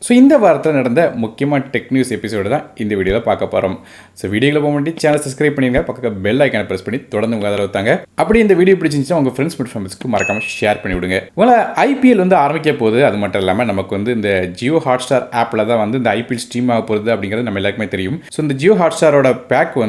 So இந்த வாரத்தில் நடந்த முக்கியமான டெக் நியூஸ் எபிசோடு தான் இந்த வீடியோவில் பார்க்க போகிறோம். ஸோ வீடியோவில் போக வேண்டிய சேனல் சப்ஸ்கிரைப் பண்ணிடுங்க, பக்கத்தில் பெல் ஐக்கானை ப்ரெஸ் பண்ணி தொடர்ந்து உங்கள் ஆதரவு தாங்க. அப்படி இந்த வீடியோ பிடிச்சிருந்துச்சுன்னா உங்கள் ஃப்ரெண்ட்ஸ் மற்றும் ஃபேமிலிஸ்க்கு மறக்காமல் ஷேர் பண்ணி விடுங்க. உங்களை ஐபிஎல் ஆரம்பிக்க போகுது. அது மட்டும் இல்லாமல் நமக்கு இந்த ஜியோ ஹாட்ஸ்டார் ஆப்பில் தான் இந்த ஐபிஎல் ஸ்ட்ரீம் ஆக போகுது அப்படிங்கிறது நம்ம எல்லாருக்குமே தெரியும். ஸோ இந்த ஜியோ ஹாட்ஸ்டாரோட பேக்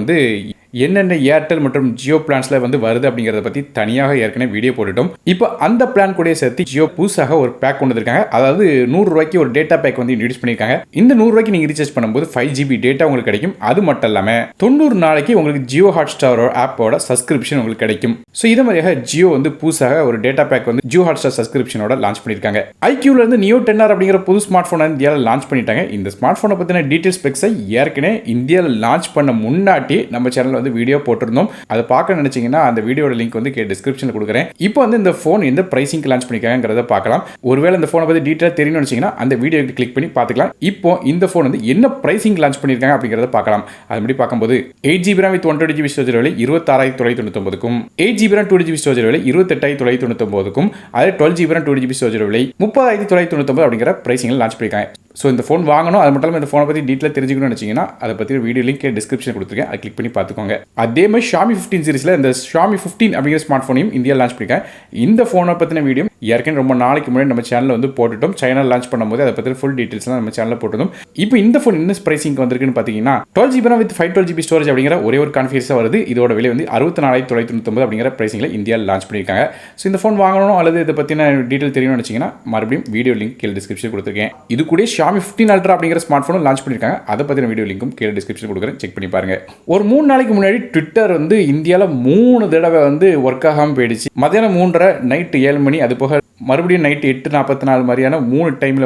என்னென்ன ஏர்டெல் மற்றும் ஜியோ பிளான்ஸ்ல வருது அப்படிங்கறத பத்தி தனியாக ஏற்கனவே வீடியோ போட்டுட்டோம். இப்போ அந்த பிளான் கூட சேர்த்து ஜியோ புதுசாக ஒரு பேக் கொண்டு வந்திருக்காங்க. அதாவது 100 ரூபாய்க்கு ஒரு டேட்டா பேக் இன்ட்ரோடியூஸ் பண்ணிருக்காங்க. இந்த 100 ரூபாய்க்கு நீங்க ரீசார்ஜ் பண்ணும்போது 5 GB டேட்டா உங்களுக்கு கிடைக்கும். அது மட்டும் இல்லாம 90 நாளைக்கு உங்களுக்கு ஜியோ ஹாட்ஸ்டார் ஆப்போட சப்ஸ்கிரிப்ஷன் உங்களுக்கு கிடைக்கும். ஸோ இது மாதிரியாக ஜியோ புதுசாக ஒரு டேட்டா பேக் ஜியோ ஹாட்ஸ்டார் சப்ஸ்கிரிப்ஷனோட லான்ச் பண்ணிருக்காங்க. ஐக்யூல இருந்து நியோ 10R அப்படிங்கிற புது ஸ்மார்ட் போன் இந்தியாவில் லான்ச் பண்ணிட்டாங்க. இந்த ஸ்மார்ட் போனை பத்தின டீடைல்ஸ் ஸ்பெக்ஸை ஏற்கனவே இந்தியாவில் லான்ச் பண்ண முன்னாடி நம்ம சேனல் வீடியோ போட்டிருந்தோம். அதை பார்க்க நினைச்சீங்கன்னா அந்த வீடியோட லிங்க் டிஸ்கிரிப்ஷன்ல கொடுக்குறேன். இப்போ இந்த போன் எந்த பிரைசிங்க்கு லான்ச் பண்ணிருக்காங்கறத பார்க்கலாம். ஒருவேளை இந்த போனை பத்தி டீடைலா தெரியணும்னு நினைச்சீங்கன்னா அந்த வீடியோக்கு கிளிக் பண்ணி பார்த்துக்கலாம். இப்போ இந்த போன் என்ன பிரைசிங் லான்ச் பண்ணிருக்காங்க அப்படிங்கறத பார்க்கலாம். அது முடி பார்க்கும்போது 8GB RAM with 128GB storage விலை 26,999க்கும் 8GB RAM 2GB ஸ்டோரேஜ் விலை 28,999க்கும் அதே 12GB RAM 2GB ஸ்டோரேஜ் விலை 30,999 அப்படிங்கிற பிரைசிங்ல லான்ச் பண்ணிருக்காங்க. ஸோ இந்த ஃபோன் வாங்கணும், அது மட்டும் இல்லாமல் இந்த ஃபோனை பற்றி டீட்டெயிலாக தெரிஞ்சுக்கணும்னு நினச்சிங்கன்னா அதை பற்றி வீடியோ லிங்க் டிஸ்கிரிப்ஷன் கொடுத்துருக்கேன், அதை கிளிக் பண்ணி பார்த்துக்கோங்க. அதே மாதிரி Xiaomi 15 சீரிஸில் இந்த Xiaomi 15 அப்படிங்கிற ஸ்மார்ட் ஃபோனையும் இந்தியாவில் லான்ச் பண்ணிருக்கேன். இந்த ஃபோனை பற்றின வீடியோ ஏற்கனவே ரொம்ப நாளைக்கு முன்னாடி நம்ம சேனலில் போட்டுட்டோம். சைனா லான்ச் பண்ணும்போது அதை பற்றி ஃபுல் டீட்டெயில்ஸ்லாம் நம்ம சேனலில் போட்டுட்டோம். இப்போ இந்த ஃபோன் என்ன பிரைசிங் வந்திருக்குன்னு பார்த்தீங்கன்னா 12GB RAM with 512GB storage அப்படிங்கிற ஒரே ஒரு கான்ஃபிகரேஷன் வருது. இதோட விலை 64,999 அப்படிங்கிற பிரைசிங்கில் இந்தியாவில் லான்ச் பண்ணியிருக்காங்க. ஸோ இந்த ஃபோன் வாங்கணும் அல்லது இதை பற்றின டீட்டெயில் தெரியணும்னு நினச்சிங்கன்னா மறுபடியும் வீடியோ லிங்க் கீழே டிஸ்கிரிப்ஷன் கொடுத்துருக்கேன். இது கூட Xiaomi 15 Ultra அப்படிங்கிற ஸ்மார்ட் ஃபோன் லான்ச் பண்ணிருக்காங்க. அதை பத்தின வீடியோ லிங்கும் கீழே டிஸ்கிரிப்ஷன் கொடுக்குறேன், செக் பண்ணி பாருங்க. ஒரு 3 நாளைக்கு முன்னாடி ட்விட்டர் இந்தியாவில் 3 தடவை ஒர்க் ஆகாமல் போயிடுச்சு. மதியானம் 3:30, நைட்டு 7 மணி, அது போக மறுபடியும் நைட்டு 8:44 மாதிரியான 3 டைமில்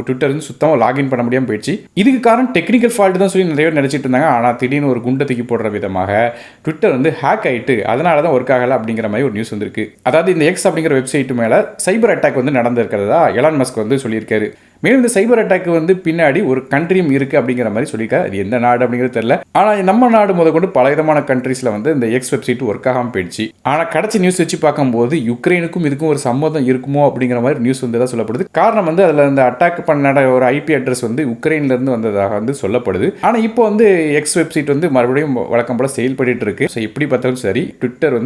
ட்விட்டர் சுத்தமாக லாகின் பண்ண முடியாமல் போயிடுச்சு. இதுக்கு காரணம் டெக்னிக்கல் ஃபால்ட் தான் சொல்லி நிறைய பேர் நினைச்சிட்டு இருந்தாங்க. ஆனால் திடீர்னு ஒரு குண்டை தூக்கி போடுற விதமாக ட்விட்டர் ஹேக் ஆகிட்டு அதனால தான் ஒர்க் ஆகலை அப்படிங்கிற மாதிரி ஒரு நியூஸ் வந்திருக்கு. அதாவது இந்த எக்ஸ் அப்படிங்கிற வெப்சைட் மேலே சைபர் அட்டாக் நடந்திருக்கிறதா எலான் மஸ்க் சொல்லியிருக்காரு. மேலும் இந்த சைபர் அட்டாக்கு பின்னாடி ஒரு கண்ட்ரியும் இருக்கு அப்படிங்கிற மாதிரி சொல்லியிருக்காரு. அது எந்த நாடு அப்படிங்கிறது தெரியல. ஆனால் நம்ம நாடு முதற்கொண்டு பல விதமான கண்ட்ரீஸ்ல இந்த எக்ஸ் வெப்சைட் ஒர்க் ஆகாமல் போயிடுச்சு. ஆனால் கடைசி நியூஸ் வச்சு பார்க்கும்போது யுக்ரைனுக்கும் இதுக்கும் ஒரு சம்மந்தம் இருக்குமோ அப்படிங்கிற மாதிரி நியூஸ் தான் சொல்லப்படுது. காரணம் அதில் இந்த அட்டாக் பண்ண ஒரு ஐபி அட்ரஸ் யுக்ரைன்ல இருந்து வந்ததாக சொல்லப்படுது. ஆனால் இப்போ எக்ஸ் வெப்சைட் மறுபடியும் வழக்கம் போல செயல்பட்டு இருக்கு. ஸோ எப்படி பார்த்தாலும் சரி ட்விட்டர்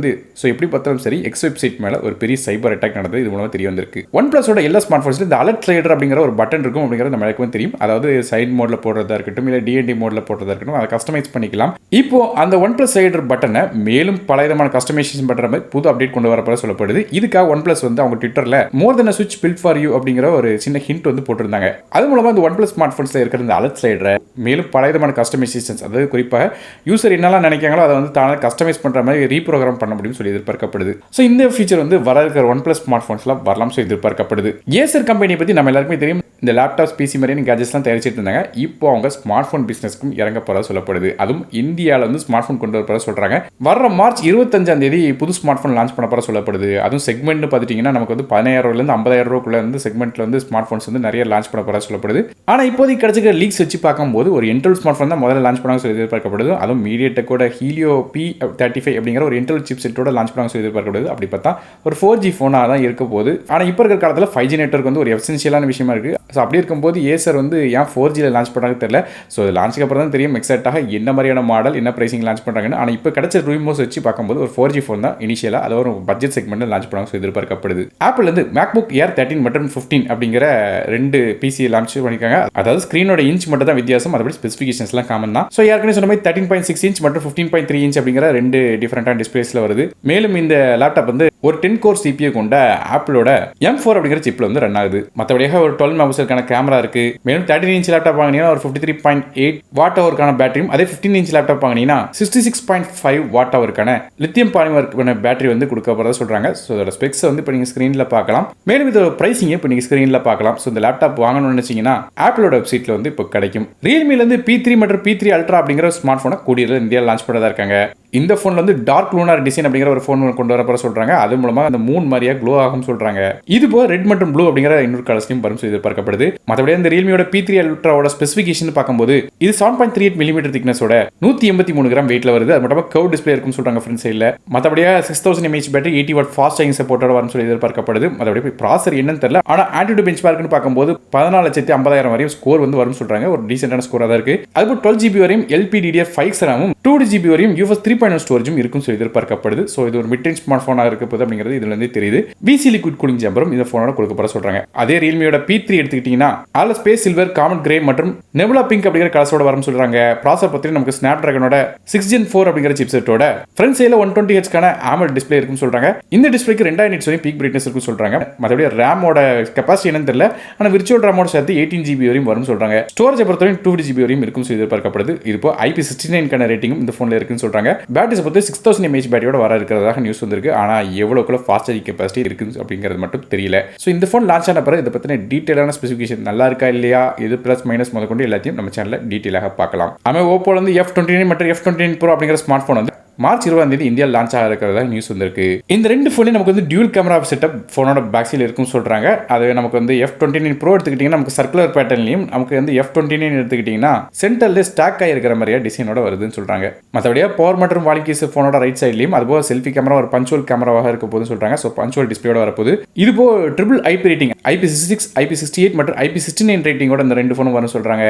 எப்படி பார்த்தாலும் சரி எக்ஸ் வெப்சைட் மேல ஒரு பெரிய சைபர் அட்டாக் நடந்தது. இது மூலமா தெரிய வந்திருக்கு. ஒன் பிளஸோட எல்லா ஸ்மார்ட் போன்ஸ்ல இந்த அலர்ட் ட்ரேடர் அப்படிங்கிற ஒரு பட்டன் இருக்கும் அப்படிங்கிறது நம்ம எல்லாருக்கும் தெரியும். அதாவது சைட் மோட்ல போடுறதா இருக்கட்டும் இல்ல டிஎன்டி மோட்ல போடுறதா இருக்கட்டும், அதை கஸ்டமைஸ் பண்ணிக்கலாம். இப்போ அந்த ஒன் பிளஸ் ரைடர் பட்டனை மேலும் பல விதமான கஸ்டமைசேஷன் பண்ற மாதிரி புது அப்டேட் கொண்டு வரப்பட சொல்லப்படுது. இதுக்காக ஒன் பிளஸ் அவங்க ட்விட்டர்ல மோர் தென் சுவிட்ச் பில்ட் ஃபார் யூ அப்படிங்கிற ஒரு சின்ன ஹிண்ட் போட்டிருந்தாங்க. அது மூலமா இந்த ஒன் பிளஸ் ஸ்மார்ட் போன்ஸ்ல இருக்கிற இந்த அலர்ட் ரைடரை மேலும் பல விதமான கஸ்டமைசேஷன்ஸ், அதாவது குறிப்பாக யூசர் என்னெல்லாம் நினைக்காங்களோ அதை தானே கஸ்டமைஸ் பண்ற மாதிரி ரீப்ரோகிராம் பண்ண முடியும்னு சொல்லி எதிர்பார்க்கப்படுது. ஸோ இந்த ஃபீச்சர் வர இருக்கிற ஒன் பிளஸ் ஸ்மார்ட் போன்ஸ்ல வரலாம் சொல்லி எதிர்பார்க்கப்படுது. ஏசர் கம்பெனி பத்தி நம்ம எல்லாருக்குமே தெரியும். இந்த லேப்டாப்ஸ் பிசி மாதிரியான கேஜெட்ஸ்லாம் தயாரிச்சிட்டு இருந்தாங்க. இப்போ அவங்க ஸ்மார்ட் ஃபோன் பிசினஸ்க்கும் இறங்க போறதா சொல்லப்படுது. அதுவும் இந்தியாவில் ஸ்மார்ட் ஃபோன் கொண்டு வர போறதா சொல்றாங்க. வர மார்ச் 25 புது ஸ்மார்ட் ஃபோன் லான்ச் பண்ண போற சொல்லப்படுது. அதுவும் செக்மெண்ட் பார்த்துட்டீங்கன்னா நமக்கு 15,000 50,000 ரூபாய்க்குள்ள செக்மெண்ட்ல ஸ்மார்ட் போன்ஸ் நிறைய லான்ச் பண்ண போறதா சொல்லப்படுது. ஆனால் இப்போதைக்கு கிடைச்சிருக்க லீக்ஸ் வச்சு பார்க்கும்போது ஒரு இன்டெல் ஸ்மார்ட் ஃபோன் தான் முதல்ல லான்ச் பண்ணாங்க சொல்லி எதிர்பார்க்கப்படுது. அதுவும் மீடியாடெக்கோட ஹீலியோ P35 அப்படிங்கிற ஒரு இன்டெல் சிப் செட்டோட லான்ச் பண்ணாங்க சொல்லி எதிர்பார்க்கப்படுது. அப்படி பார்த்தா ஒரு 4G ஃபோனாக தான் இருக்க போகுது. ஆனால் இப்போ இருக்கிற காலத்தில் 5G நெட்வொர்க் ஒரு எசென்ஷியலான விஷயமா இருக்கு. ஸோ அப்படி இருக்கும்போது ஏசர் ஏன் 4Gல லான்ச் பண்ணுறாங்க தெரியல. ஸோ லான்ச்சுக்கு அப்புறம் தான் தெரியும் எக்ஸாக்டாக என்ன மாதிரியான மாடல் என்ன பிரைசிங் லான்ச் பண்ணுறாங்கன்னு. ஆனால் இப்போ கிடைச்ச ரூமர்ஸ் வச்சு பார்க்கும்போது ஒரு 4G ஃபோன் தான் இனிஷியலாக அது ஒரு பட்ஜெட் செக்மெண்ட்ல லான்ச் பண்ணுவாங்க எதிர்பார்க்கப்படுது. ஆப்பிள் MacBook Air 13 மற்றும் 15 அப்படிங்கிற 2 பிசி லான்ச் பண்ணிருக்காங்க. அதாவது ஸ்கிரீனோட இன்ச் மட்டும் தான் வித்தியாசம், மற்றபடி ஸ்பெசிஃபிகேஷன்ஸ்லாம் காமன் தான். ஸோ ஏற்கனவே சொன்ன மாதிரி 13.6 இன்ச் மற்றும் 15.3 இன்ச் அப்படிங்கிற 2 டிஃபரெண்டான டிஸ்பிளேஸ்ல வருது. மேலும் இந்த லேப்டாப் ஒரு 10 கோர் CPU கொண்ட ஆப்பிளோட M4 அப்படிங்கிற சிப்ல ரன் ஆகுது. மற்றபடியாக ஒரு 12 மெகாபிக்சலுக்கான கேமரா இருக்கு. மேலும் 13 இன்ச் லேப்டாப் வாங்கினீங்கன்னா ஒரு 53.8 வாட் ஹவருக்கான பேட்டரியும், அதே 15 இன்ச் லேப்டாப் வாங்கினீங்கன்னா 66.5 வாட் ஹவருக்கான லித்தியம் பாலிமர் பேட்டரி கொடுக்க போறதா சொல்றாங்க. ஸோ இதோட ஸ்பெக்ஸ் இப்போ நீங்க ஸ்கிரீன்ல பார்க்கலாம். மேலும் இதோட பிரைசிங் இப்போ நீங்க ஸ்கிரீன்ல பார்க்கலாம். ஸோ இந்த லேப்டாப் வாங்கணும்னு நினைச்சீங்கன்னா ஆப்பிளோட வெப்சைட்ல இப்போ கிடைக்கும். ரியல்மில P3 மற்றும் P3 Ultra அப்படிங்கிற ஸ்மார்ட் போனை கூடிய இந்தியாவில் லான்ச் பண்ணதா இருக்காங்க. இந்த ஃபோனில் வந்து டார்க் லூனார் டிசைன் அப்படிங்கிற ஒரு ஃபோன் கொண்டு வரப்போ சொல்கிறாங்க. அது மூலமாக அந்த மூன் மாதிரியா க்ளோ ஆகும் சொல்கிறாங்க. இது போக ரெட் மற்றும் ப்ளூ அப்படிங்கிற இன்னொரு கலர்ஸ்லையும் வரும் எதிர்பார்க்கப்படுது. மற்றபடி இந்த ரியல்மியோட P3 அல்ட்ராவோட ஸ்பெசிஃபிகேஷன் பார்க்கும்போது இது 7.38 மில்லிமீட்டர் திக்னஸோட 183 கிராம் வெயிட்ல வருது. அது மட்டும் கர்வ் டிஸ்பிளே இருக்குன்னு சொல்கிறாங்க ஃப்ரண்ட் சைடில். மற்றபடியாக 6000 mAh battery 80 watt fast charging சப்போர்ட்டோட வரும்னு சொல்லி எதிர்பார்க்கப்படுது. மற்றபடி ப்ராசர் என்னன்னு தெரியல. ஆனால் ஆண்ட்ராய்டு பெஞ்ச் மார்க்னு பார்க்கும்போது 14,50,000 வரையும் ஸ்கோர் வந்து வரும்னு சொல்கிறாங்க. ஒரு டீசென்டான ஸ்கோராக தான் இருக்குது. அதுபோல் 12GB வரையும் LPDDR5 RAM 2GB வரையும் UFS 3.0 ஸ்டோரேஜும் இருக்குன்னு சொல்லி எதிர்பார்க்கப்படுது. ஸோ இது ஒரு மிட் ரேஞ்ச் ஸ்மார்ட் ஃபோனாக இருக்க போது அப்படிங்கிறது இதுலேருந்து தெரியுது. VC லிக்விட் கூலிங் சேம்பரும் இந்த ஃபோனோட கொடுக்கப்பட சொல்கிறாங்க. அதே ரியல்மியோட P3 எடுத்துக்கிட்டிங்கன்னா அதில் ஸ்பேஸ் சில்வர், காமன் கிரே மற்றும் நெபுலா பிங்க் அப்படிங்கிற கலர்ஸோட வரும்னு சொல்கிறாங்க. ப்ராசர் பற்றி நமக்கு ஸ்னாப் டிராகனோட 6 Gen 4 அப்படிங்கிற சிப்செட்டோட ஃப்ரண்ட் சைடில் 120Hz AMOLED டிஸ்பிளே இருக்குன்னு சொல்கிறாங்க. இந்த டிஸ்பிளேக்கு 2000 nits வரையும் பீக் பிரைட்னஸ் இருக்குன்னு சொல்கிறாங்க. மற்றபடி ரேமோட கெப்பாசிட்டி என்னன்னு தெரியல. ஆனால் விர்ச்சுவல் ரேமோட சேர்த்து 18GB வரையும் வரும்னு சொல்கிறாங்க. ஸ்டோரேஜ் பொறுத்தவரையும் 2GB வரையும் இருக்குன்னு சொல்லி எதிர்பார்க்கப்படுது. இது இப்போ IP69 ரேட்டிங்கும் இந்த ஃபோனில் இருக்குன்னு சொல்கிறாங்க. பேட்டரிஸ் பொறுத்து 6000 mAh பேட்டரியோட வர இருக்கிறதாக நியூஸ் வந்திருக்கு. ஆனால் எவ்வளோக்குள்ள ஃபாஸ்ட் சார்ஜிங் கெப்பாசிட்டி இருக்குது அப்படிங்கிறது மட்டும் தெரியல. ஸோ இந்த ஃபோன் லான்ச் ஆன பிறகு இதை பற்றின டீட்டெயிலான ஸ்பெசிஃபிகேஷன் நல்லா இருக்கா இல்லையா, இது ப்ளஸ் மைனஸ் முதற்கொண்டு எல்லாத்தையும் நம்ம சேனலில் டீட்டெயிலாக பார்க்கலாம். ஆமாம், ஓப்போல வந்து F29 மற்றும் F29 Pro அப்படிங்கிற ஸ்மார்ட் ஃபோன் வந்து மார்ச் 20 இந்தியா லான்ச் ஆக இருக்கிறதா நியூஸ் வந்திருக்கு. இந்த ரெண்டு ஃபோன்லையும் நமக்கு வந்து டியூல் கேமரா செட்டப் ஃபோனோட பேக் சைடில் இருக்குன்னு சொல்கிறாங்க. அது நமக்கு வந்து F29 Pro எடுத்துக்கிட்டிங்கன்னா நமக்கு சர்க்குலர் பேட்டர்ன்லையும், நமக்கு வந்து F29 எடுத்துக்கிட்டிங்கன்னா சென்டரில் ஸ்டாக் ஆகிருக்கிற மாதிரியா டிசைனோட வருதுன்னு சொல்கிறாங்க. மற்றபடியாக பவர் மற்றும் வாலிகேஸ் ஃபோனோட ரைட் சைட்லையும் அதுபோல் செல்ஃபி கேமரா ஒரு பஞ்சுவல் கேமராவாக இருக்க போதுன்னு சொல்கிறாங்க. ஸோ பஞ்சுவல் டிஸ்பிளேயோட வரப்போது. இதுபோ triple IP rating IP66, IP68 மற்றும் IP69 ரேட்டிங்கோட இந்த ரெண்டு ஃபோனும் வரும்னு சொல்கிறாங்க.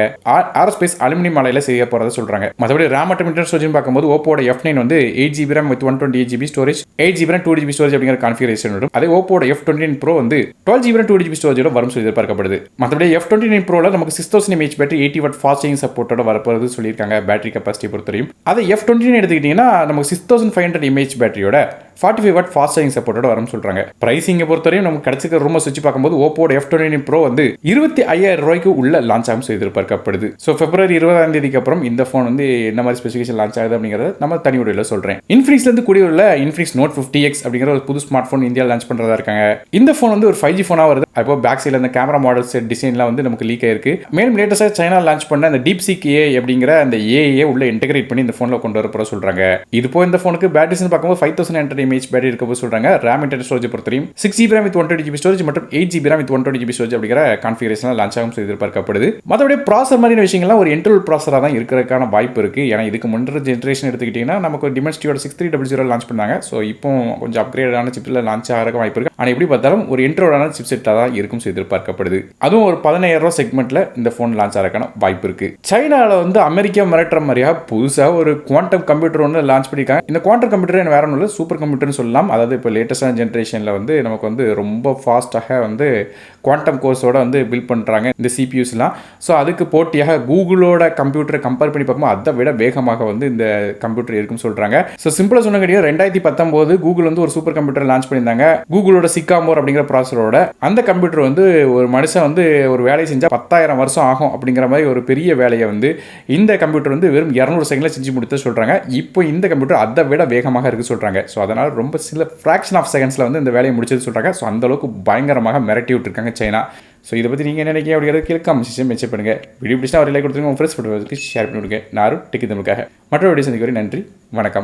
ஏரோஸ்பேஸ் அலுமினியம் அலையில் செய்ய போகிறத சொல்கிறாங்க. மற்றபடி ரேம் மற்றும் இன்டர்னல் ஸ்டோரேஜ் பார்க்கும்போது ஓப்போட F9 வந்து 8GB RAM with 128GB storage, 8GB RAM 2GB storage அப்படிங்கிற கான்ஃபிகரேஷன் வரும். அதே ஓப்போட F29 Pro வந்து 12GB RAM 2GB ஸ்டோரேஜோட வரும் சொல்லி எதிர்பார்க்கப்படுது. மற்றபடி F29 Proல நமக்கு 6000 mAh battery 80 watt fast charging சப்போர்ட்டோட வரப்போறது சொல்லியிருக்காங்க. பேட்டரி கெப்பாசிட்டி பொறுத்தவரையும் அதை F29 எடுத்துக்கிட்டிங்கன்னா நமக்கு 6500 mAh பேட்டரியோட 45 வாட் ஃபாஸ்ட் சார்ஜிங் சப்போர்ட்டோட வரும்னு சொல்றாங்க. பிரைசிங்கை பொறுத்தவரையும் நமக்கு கிடைச்சிருக்க ரூமர்ஸ் வச்சு பார்க்கும்போது ஓப்போட F29 Pro வந்து 25,000 ரூபாய்க்கு உள்ள லான்ச் ஆகும் எதிர்பார்க்கப்படுது. ஸோ February 20 அப்புறம் இந்த ஃபோன் வந்து என்ன மாதிரி ஸ்பெசிஃபிகேஷன் லான்ச் ஆகுது அப்படிங்கிறத நம்ம தனி வீடியோவில் சொல்றேன். இன்ஃபினிக்ஸ்லேருந்து கூடிய உள்ள இன்ஃபினிக்ஸ் Note 50X அப்படிங்கிற ஒரு புது ஸ்மார்ட் ஃபோன் இந்தியா லான்ச் பண்றதா இருக்காங்க. இந்த ஃபோன் வந்து ஒரு 5G ஃபோனாக வருது. அப்போ பேக் சைடில் அந்த கேமரா மாடல் செட் டிசைன்லாம் வந்து நமக்கு லீக் ஆயிருக்கு. மேலும் லேட்டஸ்டாக சைனா லான்ச் பண்ண அந்த DeepSeek AI அப்படிங்கிற அந்த AI உள்ள இன்டெகிரேட் பண்ணி இந்த ஃபோனில் கொண்டு வரப்போ சொல்றாங்க. இது போய் இந்த ஃபோனுக்கு பேட்டரிஸ் பார்க்கும்போது 5000 mAh பேட்டரி இருக்க சொல்றாங்க. RAM இன்டர்னல் ஸ்டோரேஜ் பொறுத்தவரையும் 6GB RAM with 120GB storage மற்றும் 8GB RAM with 120GB storage அப்படிங்கிற கான்ஃபிகரேஷன் லான்ச் ஆகும் எதிர்பார்க்கப்படுது. மற்றபடி ப்ராசர் மாதிரியான விஷயங்கள்லாம் ஒரு இன்டர்னல் ப்ராசராக தான் இருக்கிறதுக்கான வாய்ப்பு இருக்கு. ஏன்னா இதுக்கு முன்னே ஜென்ரேஷன் எடுத்துக்கிட்டீங்கன்னா நமக்கு டிமென்சிட்டியோட 6300 லான்ச் பண்ணாங்க. ஸோ இப்போ கொஞ்சம் அப்கிரேடான சிப்ல லான்ச் ஆகிறதுக்கு வாய்ப்பு இருக்கு. ஆனால் எப்படி பார்த்தாலும் ஒரு இன்ட்ரோடான சிப் செட்டாக தான் இருக்கும் எதிர்பார்க்கப்படுது. அதுவும் ஒரு 15000 ரூபாய் செக்மெண்ட்ல இந்த ஃபோன் லான்ச் ஆகிறதுக்கான வாய்ப்பு இருக்கு. சைனாவில் வந்து அமெரிக்கா மிரட்டுற மாதிரியா புதுசாக ஒரு குவாண்டம் கம்ப்யூட்டர் ஒன்று லான்ச் பண்ணியிருக்காங்க. இந்த குவாண்டம் கம்ப்யூட்டர் வேற ஒன்றும் இல்லை, சூப்பர் கம்ப்யூட்டர்னு சொல்லலாம். அதாவது இப்போ லேட்டஸ்டான ஜென்ரேஷனில் வந்து நமக்கு வந்து ரொம்ப ஃபாஸ்ட்டாக வந்து குவாண்டம் கோர்ஸோட வந்து பில்ட் பண்ணுறாங்க இந்த சிபியூஸ்லாம். ஸோ அதுக்கு போட்டியாக கூகுளோட கம்ப்யூட்டரை கம்பேர் பண்ணி பார்க்கும்போது அதை விட வேகமாக வந்து இந்த கம்ப்யூட்டர் இருக்குன்னு சொல்கிறாங்க. ஸோ சிம்பிளாக சொன்ன கிடையாது, 2019 கூகுள் வந்து ஒரு சூப்பர் கம்ப்யூட்டர் லான்ச் பண்ணியிருந்தாங்க. கூகுளோட சிக்காமோர் அப்படிங்கிற ப்ராசரோட அந்த கம்ப்யூட்டர் வந்து ஒரு மனுஷன் வந்து ஒரு வேலையை செஞ்சால் 10,000 வருஷம் ஆகும் அப்படிங்கிற மாதிரி ஒரு பெரிய வேலையை வந்து இந்த கம்ப்யூட்டர் வந்து வெறும் 200 செகண்டில் செஞ்சு முடித்து சொல்கிறாங்க. இப்போ இந்த கம்ப்யூட்டர் அதை விட வேகமாக இருக்குது சொல்கிறாங்க. ஸோ அதனால் ரொம்ப சில ஃப்ராக்ஷன் ஆஃப் செகண்ட்ஸில் வந்து இந்த வேலையை முடிச்சது சொல்கிறாங்க. ஸோ அந்தளவுக்கு பயங்கரமாக மிரட்டி விட்டுருக்காங்க சைனா. ஸோ இதை பற்றி நீங்கள் என்ன நினைக்கிறீங்க அப்படிங்கிறது கீழே கமெண்ட் மென்ஷன் பண்ணுங்கள். வீடியோ பிடிச்சா ஒரு லைக் கொடுத்துருங்க, உங்கள் ஃப்ரெண்ட்ஸ் பண்ணுறதுக்கு ஷேர் பண்ணி விடுங்க. நானும் டெக் தமிழுக்காக மற்றொரு வீடியோ சந்திக்க நன்றி, வணக்கம்.